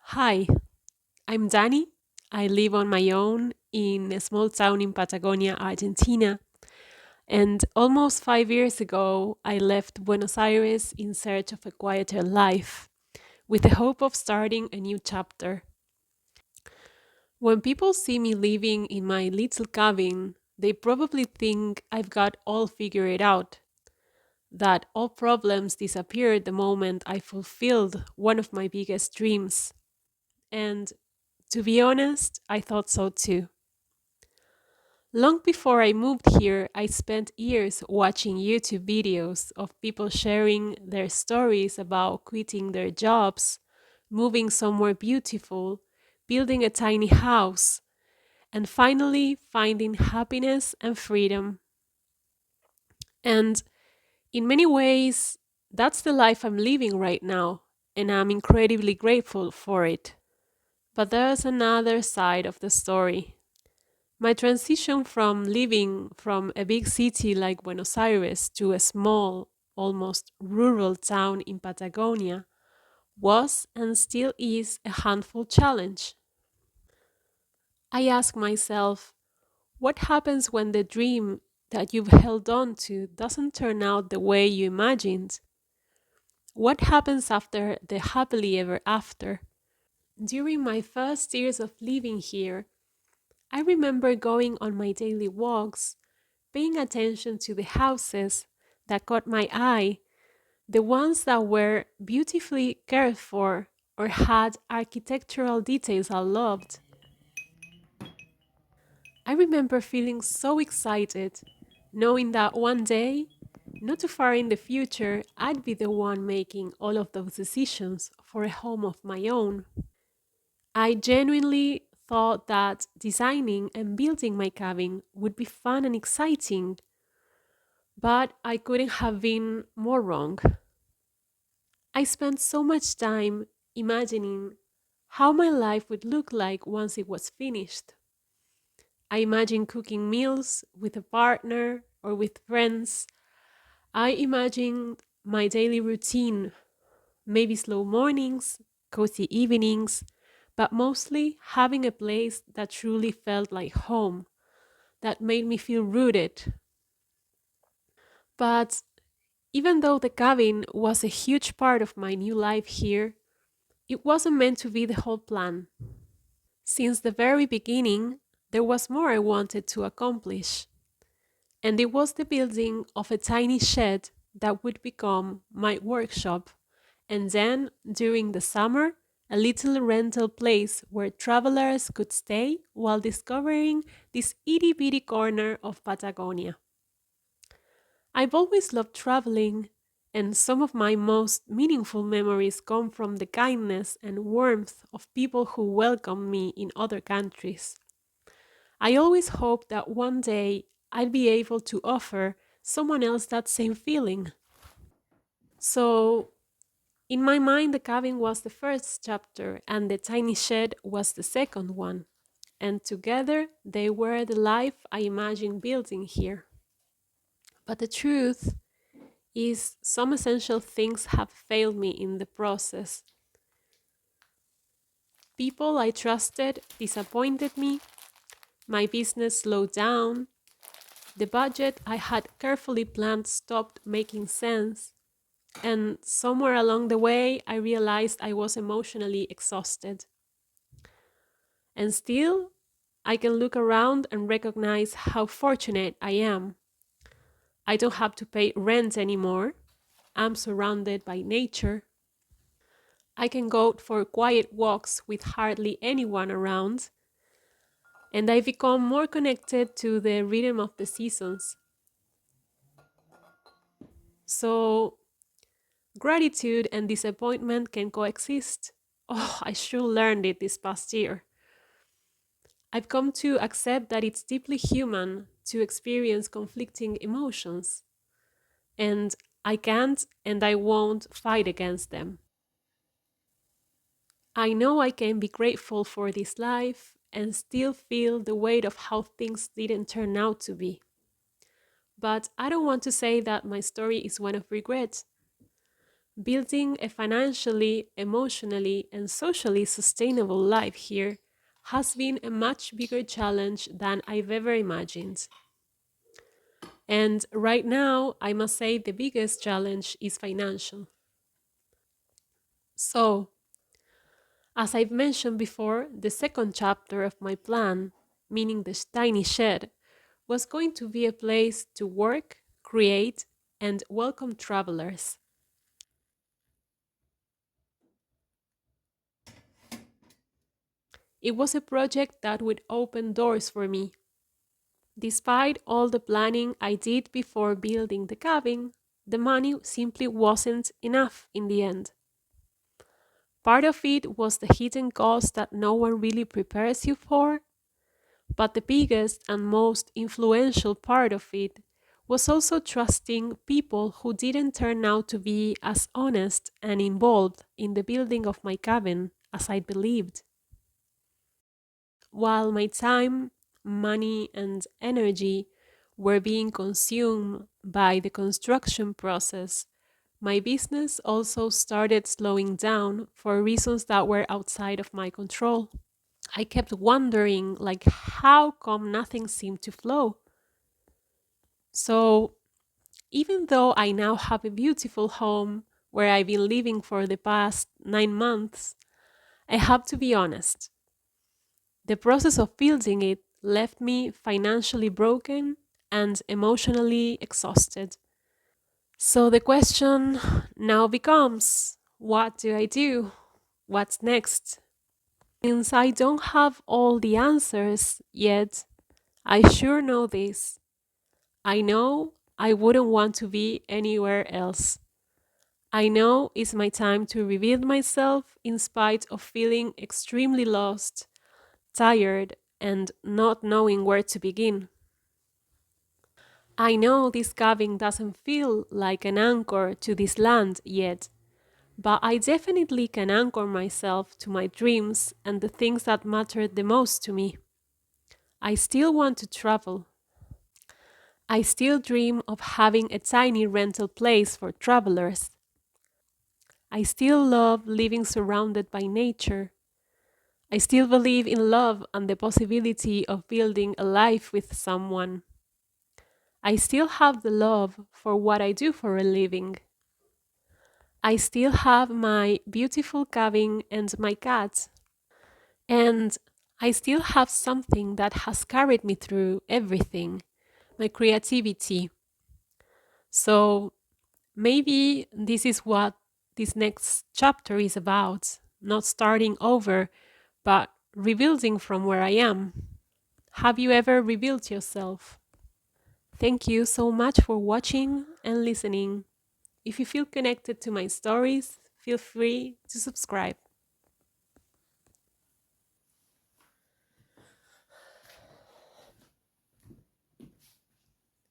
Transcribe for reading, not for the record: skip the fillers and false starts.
Hi, I'm Dani. I live on my own in a small town in Patagonia, Argentina. And almost 5 years ago, I left Buenos Aires in search of a quieter life, with the hope of starting a new chapter. When people see me living in my little cabin, they probably think I've got all figured out, that all problems disappeared the moment I fulfilled one of my biggest dreams. And to be honest, I thought so too. Long before I moved here, I spent years watching YouTube videos of people sharing their stories about quitting their jobs, moving somewhere beautiful, building a tiny house, and finally finding happiness and freedom. And in many ways, that's the life I'm living right now, and I'm incredibly grateful for it. But there's another side of the story. My transition from living from a big city like Buenos Aires to a small, almost rural town in Patagonia was and still is a handful challenge. I ask myself, what happens when the dream that you've held on to doesn't turn out the way you imagined? What happens after the happily ever after? During my first years of living here, I remember going on my daily walks, paying attention to the houses that caught my eye, the ones that were beautifully cared for or had architectural details I loved. I remember feeling so excited, knowing that one day, not too far in the future, I'd be the one making all of those decisions for a home of my own. I genuinely thought that designing and building my cabin would be fun and exciting, but I couldn't have been more wrong. I spent so much time imagining how my life would look like once it was finished. I imagined cooking meals with a partner or with friends. I imagined my daily routine, maybe slow mornings, cozy evenings, but mostly having a place that truly felt like home, that made me feel rooted. But even though the cabin was a huge part of my new life here, it wasn't meant to be the whole plan. Since the very beginning, there was more I wanted to accomplish, and it was the building of a tiny shed that would become my workshop, and then, during the summer, a little rental place where travelers could stay while discovering this itty bitty corner of Patagonia. I've always loved traveling, and some of my most meaningful memories come from the kindness and warmth of people who welcome me in other countries. I always hoped that one day I'd be able to offer someone else that same feeling. So, in my mind, the cabin was the first chapter and the tiny shed was the second one. And together, they were the life I imagined building here. But the truth is, some essential things have failed me in the process. People I trusted disappointed me, my business slowed down, the budget I had carefully planned stopped making sense, and somewhere along the way I realized I was emotionally exhausted. And still, I can look around and recognize how fortunate I am. I don't have to pay rent anymore. I'm surrounded by nature. I can go for quiet walks with hardly anyone around, and I become more connected to the rhythm of the seasons. So, gratitude and disappointment can coexist. Oh, I sure learned it this past year. I've come to accept that it's deeply human to experience conflicting emotions, and I can't and I won't fight against them. I know I can be grateful for this life and still feel the weight of how things didn't turn out to be. But I don't want to say that my story is one of regret. Building a financially, emotionally, and socially sustainable life here has been a much bigger challenge than I've ever imagined. And right now, I must say the biggest challenge is financial. So, as I've mentioned before, the second chapter of my plan, meaning the tiny shed, was going to be a place to work, create, and welcome travelers. It was a project that would open doors for me. Despite all the planning I did before building the cabin, the money simply wasn't enough in the end. Part of it was the hidden cost that no one really prepares you for, but the biggest and most influential part of it was also trusting people who didn't turn out to be as honest and involved in the building of my cabin as I believed. While my time, money, and energy were being consumed by the construction process, my business also started slowing down for reasons that were outside of my control. I kept wondering, like, how come nothing seemed to flow? So, even though I now have a beautiful home where I've been living for the past 9 months, I have to be honest. The process of building it left me financially broken and emotionally exhausted. So the question now becomes, what do I do? What's next? Since I don't have all the answers yet, I sure know this. I know I wouldn't want to be anywhere else. I know it's my time to rebuild myself in spite of feeling extremely lost, tired, and not knowing where to begin. I know this cabin doesn't feel like an anchor to this land yet, but I definitely can anchor myself to my dreams and the things that matter the most to me. I still want to travel. I still dream of having a tiny rental place for travelers. I still love living surrounded by nature. I still believe in love and the possibility of building a life with someone. I still have the love for what I do for a living. I still have my beautiful cabin and my cat. And I still have something that has carried me through everything, my creativity. So maybe this is what this next chapter is about, not starting over, but rebuilding from where I am. Have you ever rebuilt yourself? Thank you so much for watching and listening. If you feel connected to my stories, feel free to subscribe.